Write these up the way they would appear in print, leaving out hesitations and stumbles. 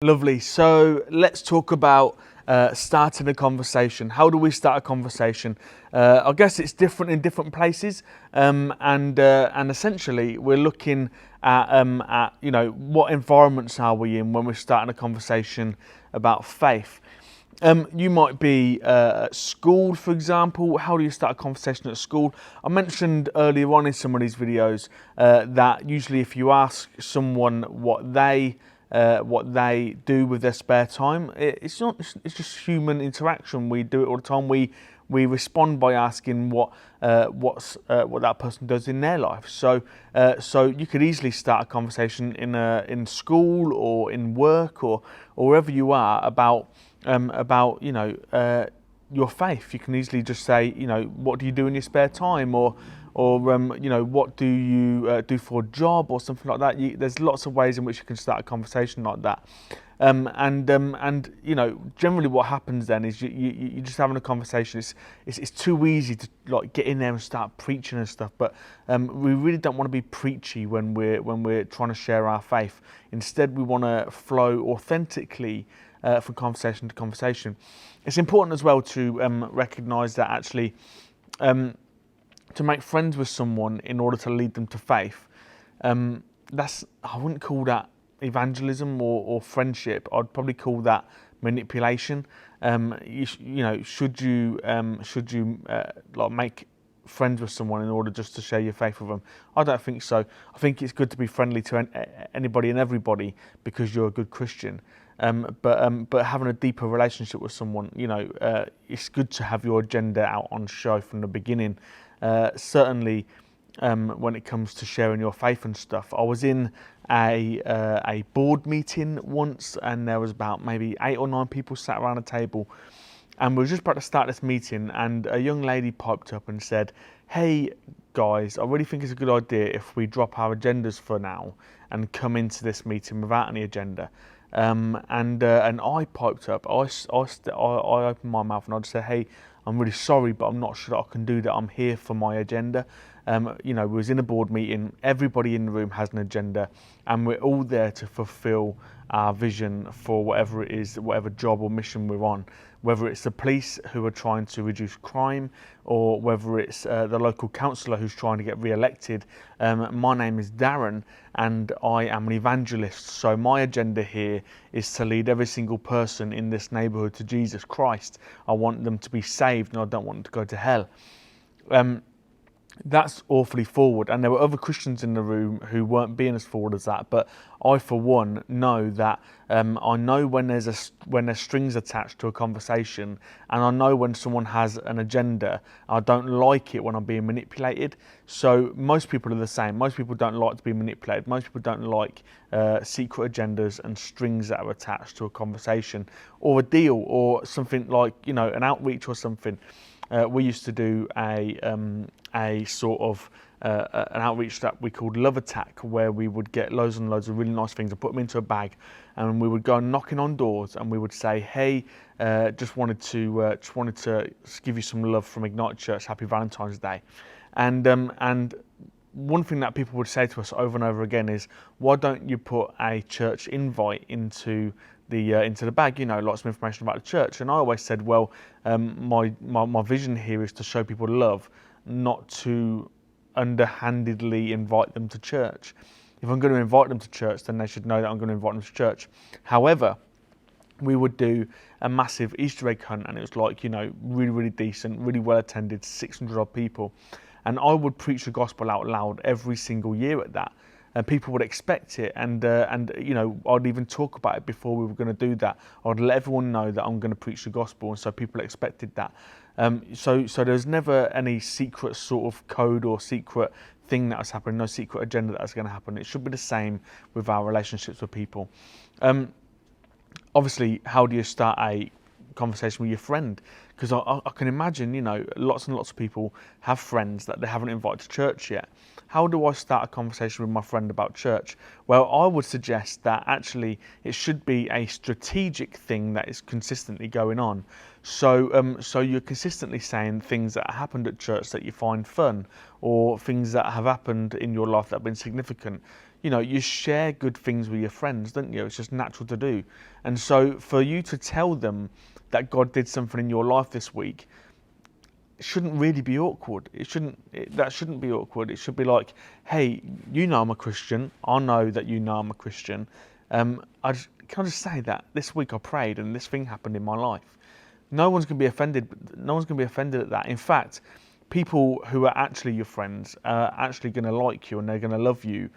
Lovely. So let's talk about starting a conversation. How do we start a conversation? I guess it's different in different places, and essentially we're looking at what environments are we in when we're starting a conversation about faith. You might be at school, for example. How do you start a conversation at school? I mentioned earlier on in some of these videos that usually if you ask someone what they do with their spare time, it's just human interaction. We do it all the time. We respond by asking what that person does in their life. So you could easily start a conversation in school or in work or wherever you are about your faith. You can easily just say, what do you do in your spare time, or what do you do for a job or something like that. There's lots of ways in which you can start a conversation like that. Generally what happens then is you're just having a conversation. It's too easy to like get in there and start preaching and stuff, but we really don't want to be preachy when we're trying to share our faith. Instead, we want to flow authentically from conversation to conversation. It's important as well to recognise that actually to make friends with someone in order to lead them to faith, I wouldn't call that evangelism or friendship. I'd probably call that manipulation. Should you like make friends with someone in order just to share your faith with them? I don't think so. I think it's good to be friendly to anybody and everybody because you're a good Christian. But having a deeper relationship with someone, it's good to have your agenda out on show from the beginning. Certainly, when it comes to sharing your faith and stuff. I was in a board meeting once, and there was about maybe 8 or 9 people sat around a table, and we were just about to start this meeting, and a young lady piped up and said, "Hey guys, I really think it's a good idea if we drop our agendas for now and come into this meeting without any agenda." And I piped up. I opened my mouth and I just said, "Hey, I'm really sorry, but I'm not sure that I can do that. I'm here for my agenda." We was in a board meeting. Everybody in the room has an agenda, and we're all there to fulfil our vision for whatever it is, whatever job or mission we're on. Whether it's the police who are trying to reduce crime, or whether it's the local councillor who's trying to get re-elected. My name is Darren, and I am an evangelist. So my agenda here is to lead every single person in this neighbourhood to Jesus Christ. I want them to be saved, and I don't want them to go to hell. That's awfully forward, and there were other Christians in the room who weren't being as forward as that. But I, for one, know that I know when there's strings attached to a conversation, and I know when someone has an agenda. I don't like it when I'm being manipulated. So most people are the same. Most people don't like to be manipulated. Most people don't like secret agendas and strings that are attached to a conversation or a deal or something like an outreach or something. We used to do a sort of an outreach that we called Love Attack, where we would get loads and loads of really nice things and put them into a bag, and we would go knocking on doors, and we would say, "Hey, just wanted to give you some love from Ignite Church. Happy Valentine's Day," and one thing that people would say to us over and over again is, "Why don't you put a church invite into the bag, lots of information about the church?" And I always said, well, my vision here is to show people love, not to underhandedly invite them to church. If I'm going to invite them to church, then they should know that I'm going to invite them to church. However, we would do a massive Easter egg hunt, and it was like, really, really decent, really well attended, 600 odd people. And I would preach the gospel out loud every single year at that. And people would expect it, and I'd even talk about it before we were going to do that. I'd let everyone know that I'm going to preach the gospel, and so people expected that. So there's never any secret sort of code or secret thing that was happening, no secret agenda that was going to happen. It should be the same with our relationships with people. Obviously, how do you start a conversation with your friend? Because I can imagine, lots and lots of people have friends that they haven't invited to church yet. How do I start a conversation with my friend about church? Well, I would suggest that actually it should be a strategic thing that is consistently going on. So you're consistently saying things that happened at church that you find fun, or things that have happened in your life that have been significant. you share good things with your friends, don't you? It's just natural to do. And so for you to tell them that God did something in your life this week, it shouldn't really be awkward. That shouldn't be awkward. It should be like, hey, I'm a Christian. I know that I'm a Christian. Can I just say that this week I prayed and this thing happened in my life. No one's going to be offended. No one's going to be offended at that. In fact, people who are actually your friends are actually going to like you and they're going to love you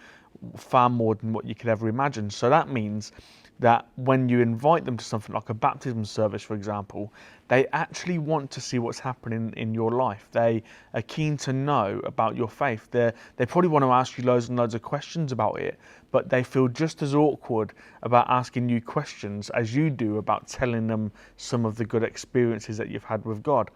far more than what you could ever imagine. So that means that when you invite them to something like a baptism service, for example, they actually want to see what's happening in your life. They are keen to know about your faith. They probably want to ask you loads and loads of questions about it, but they feel just as awkward about asking you questions as you do about telling them some of the good experiences that you've had with God.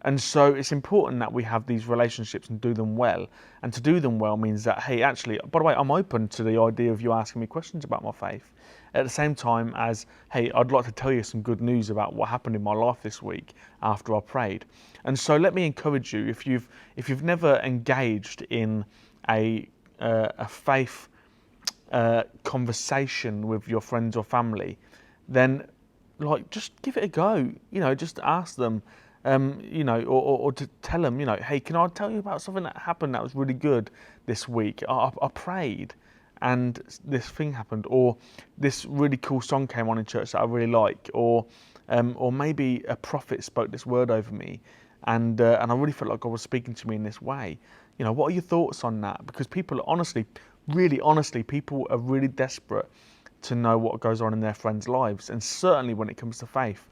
And so it's important that we have these relationships and do them well. And to do them well means that, hey, actually, by the way, I'm open to the idea of you asking me questions about my faith. At the same time as, hey, I'd like to tell you some good news about what happened in my life this week after I prayed. And so let me encourage you, if you've never engaged in a faith conversation with your friends or family, then just give it a go. Just ask them. Or to tell them, hey, can I tell you about something that happened that was really good this week? I prayed and this thing happened, or this really cool song came on in church that I really like, or maybe a prophet spoke this word over me, and I really felt like God was speaking to me in this way. What are your thoughts on that? Because people honestly, really honestly, people are really desperate to know what goes on in their friends' lives, and certainly when it comes to faith.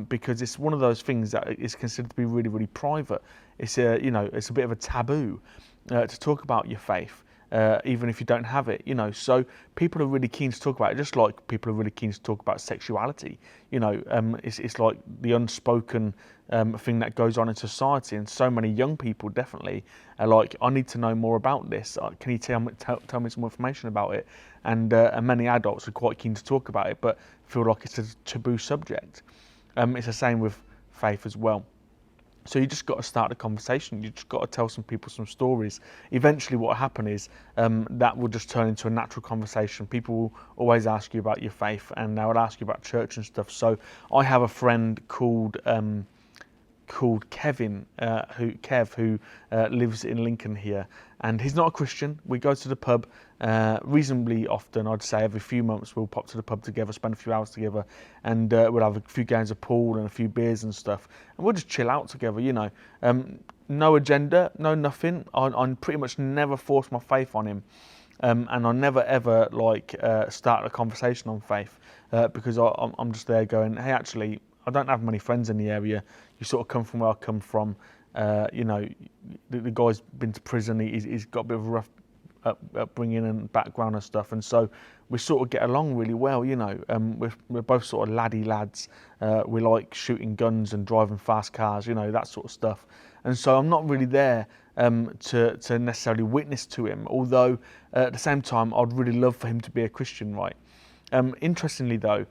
Because it's one of those things that is considered to be really, really private. It's it's a bit of a taboo to talk about your faith, even if you don't have it. So people are really keen to talk about it, just like people are really keen to talk about sexuality. It's like the unspoken thing that goes on in society, and so many young people definitely are like, I need to know more about this. Can you tell me some more information about it? And many adults are quite keen to talk about it, but feel like it's a taboo subject. It's the same with faith as well. So you just got to start a conversation. You just got to tell some people some stories. Eventually what will happen is that will just turn into a natural conversation. People will always ask you about your faith and they will ask you about church and stuff. So I have a friend called Kevin, who lives in Lincoln here, and he's not a Christian. We go to the pub reasonably often. I'd say every few months we'll pop to the pub together, spend a few hours together, and we'll have a few games of pool and a few beers and stuff, and we'll just chill out together. No agenda, no nothing. I pretty much never force my faith on him, and I never ever start a conversation on faith because I'm just there going, hey, actually, I don't have many friends in the area. You sort of come from where I come from. The guy's been to prison. He's got a bit of a rough upbringing and background and stuff. And so we sort of get along really well, We're both sort of laddie lads. We like shooting guns and driving fast cars, that sort of stuff. And so I'm not really there to necessarily witness to him. Although at the same time, I'd really love for him to be a Christian, right? Interestingly though,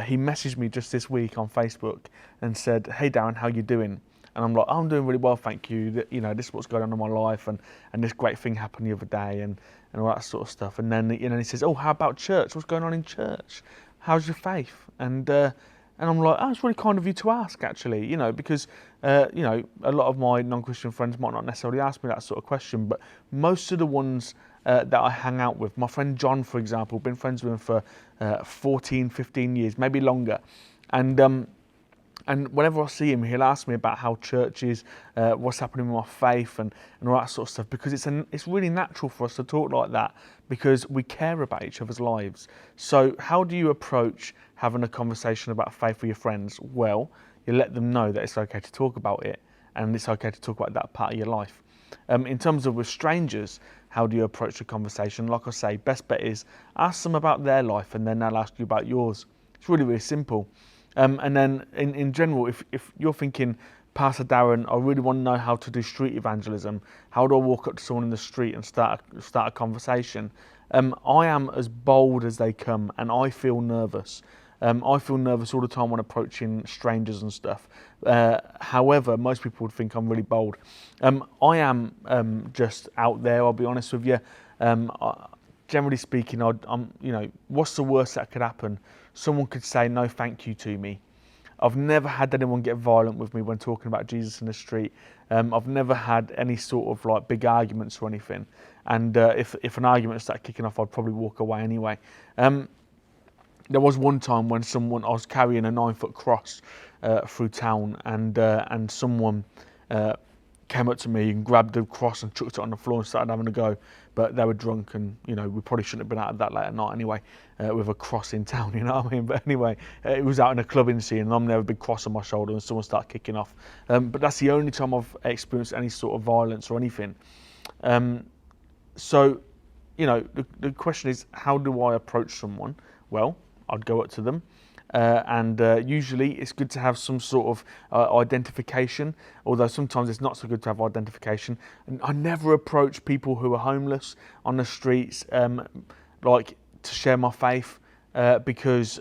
he messaged me just this week on Facebook and said, hey Darren, how you doing? And I'm like, oh, I'm doing really well, thank you. This is what's going on in my life, and this great thing happened the other day, and all that sort of stuff. And then he says, oh, how about church? What's going on in church? How's your faith? And I'm like, oh, it's really kind of you to ask, actually, because a lot of my non-Christian friends might not necessarily ask me that sort of question, but most of the ones that I hang out with, my friend John, for example, been friends with him for 14, 15 years, maybe longer, and whenever I see him, he'll ask me about how church is, what's happening with my faith, and all that sort of stuff, because it's really natural for us to talk like that, because we care about each other's lives. So how do you approach having a conversation about faith with your friends? Well, you let them know that it's okay to talk about it, and it's okay to talk about that part of your life. In terms of with strangers, how do you approach the conversation? Like I say, best bet is ask them about their life, and then they'll ask you about yours. It's really, really simple. And then in general, if you're thinking, Pastor Darren, I really want to know how to do street evangelism. How do I walk up to someone in the street and start a conversation? I am as bold as they come, and I feel nervous. I feel nervous all the time when approaching strangers and stuff. However, most people would think I'm really bold. I am just out there, I'll be honest with you. generally speaking, what's the worst that could happen? Someone could say no thank you to me. I've never had anyone get violent with me when talking about Jesus in the street. I've never had any sort of like big arguments or anything. And if an argument started kicking off, I'd probably walk away anyway. There was one time when I was carrying a 9-foot cross through town, and someone came up to me and grabbed the cross and chucked it on the floor and started having a go. But they were drunk, and we probably shouldn't have been out of that late at night anyway, with a cross in town, you know what I mean? But anyway, it was out in a clubbing scene, and I'm there with a big cross on my shoulder, and someone started kicking off. But that's the only time I've experienced any sort of violence or anything. So, the question is, how do I approach someone? Well, I'd go up to them. And usually it's good to have some sort of identification, although sometimes it's not so good to have identification. And I never approach people who are homeless on the streets like to share my faith because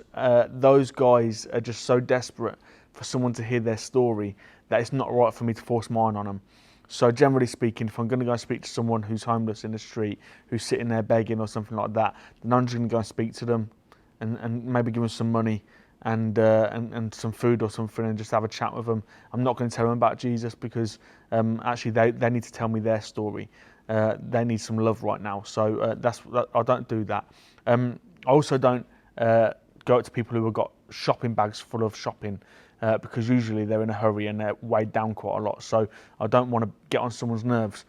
those guys are just so desperate for someone to hear their story that it's not right for me to force mine on them. So generally speaking, if I'm going to go and speak to someone who's homeless in the street, who's sitting there begging or something like that, then I'm just going to go and speak to them and maybe give them some money and some food or something, and just have a chat with them. I'm not going to tell them about Jesus because actually they need to tell me their story. They need some love right now, so I don't do that. I also don't go up to people who have got shopping bags full of shopping because usually they're in a hurry and they're weighed down quite a lot, so I don't want to get on someone's nerves.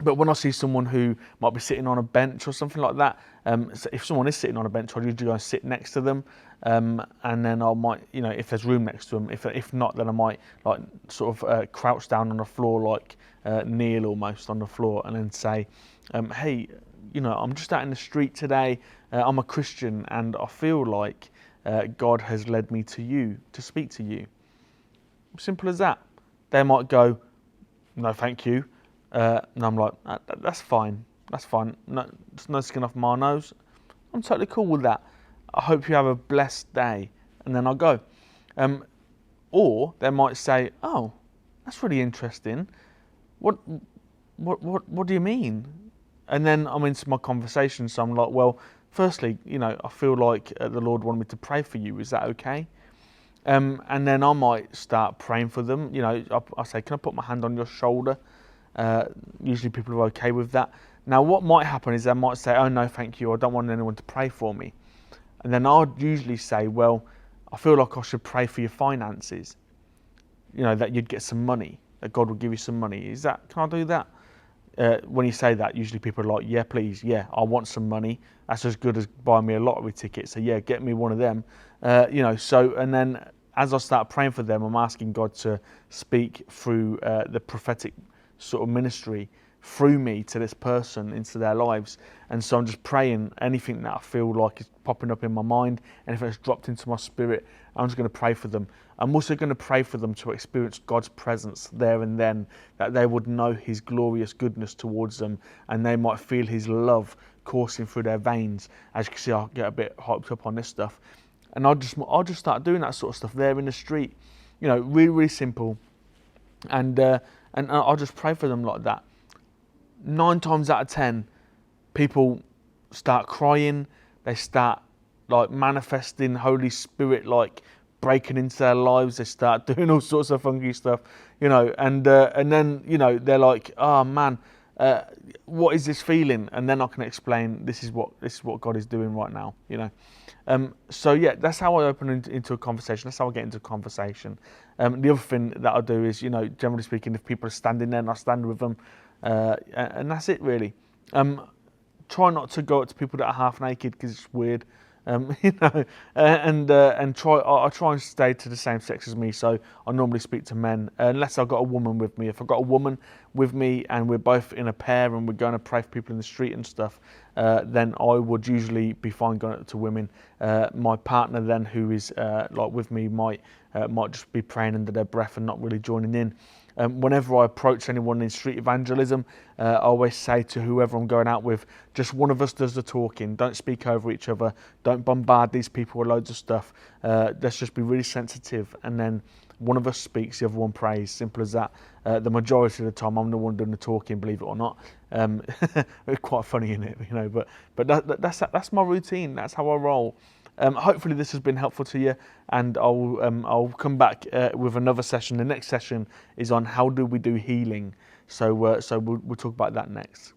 But when I see someone who might be sitting on a bench or something like that, so if someone is sitting on a bench, I'll usually go and sit next to them, and then I might, if there's room next to them. If not, then I might like sort of crouch down on the floor, like kneel almost on the floor, and then say, "Hey, I'm just out in the street today. I'm a Christian, and I feel like God has led me to you to speak to you." Simple as that. They might go, "No, thank you." And I'm like, that's fine. No, it's no skin off my nose. I'm totally cool with that. I hope you have a blessed day. And then I'll go. Or they might say, "Oh, that's really interesting. What do you mean?" And then I'm into my conversation. So I'm like, well, firstly, I feel like the Lord wanted me to pray for you. Is that okay? And then I might start praying for them. I say, "Can I put my hand on your shoulder?" Usually people are okay with that. Now what might happen is they might say, "Oh no, thank you, I don't want anyone to pray for me." And then I'd usually say, "Well, I feel like I should pray for your finances. That you'd get some money, that God will give you some money. Can I do that?" When you say that, usually people are like, "Yeah, please, yeah, I want some money. That's as good as buying me a lottery ticket. So yeah, get me one of them." So, and then as I start praying for them, I'm asking God to speak through the prophetic sort of ministry through me to this person into their lives. And so I'm just praying anything that I feel like is popping up in my mind, and if it's dropped into my spirit, I'm just going to pray for them. I'm also going to pray for them to experience God's presence there and then, that they would know his glorious goodness towards them, and they might feel his love coursing through their veins. As you can see, I get a bit hyped up on this stuff, and I'll just start doing that sort of stuff there in the street. Really, really simple. And I'll just pray for them like that. 9 times out of 10, people start crying. They start like manifesting Holy Spirit, like breaking into their lives. They start doing all sorts of funky stuff, and then they're like, "Oh man, what is this feeling?" And then I can explain this is what God is doing right now, So yeah, that's how I open into a conversation. That's how I get into a conversation. The other thing that I do is, generally speaking, if people are standing there, and I stand with them, and that's it really. Try not to go up to people that are half naked because it's weird. And I try and stay to the same sex as me. So I normally speak to men, unless I've got a woman with me. If I've got a woman with me and we're both in a pair and we're going to pray for people in the street and stuff, then I would usually be fine going up to women. My partner then, who is like with me, might just be praying under their breath and not really joining in. Whenever I approach anyone in street evangelism, I always say to whoever I'm going out with, just one of us does the talking. Don't speak over each other. Don't bombard these people with loads of stuff. Let's just be really sensitive. And then one of us speaks, the other one prays. Simple as that. The majority of the time, I'm the one doing the talking, believe it or not. It's quite funny, isn't it? You know, but that's my routine. That's how I roll. Hopefully this has been helpful to you, and I'll come back with another session. The next session is on how do we do healing. So we'll talk about that next.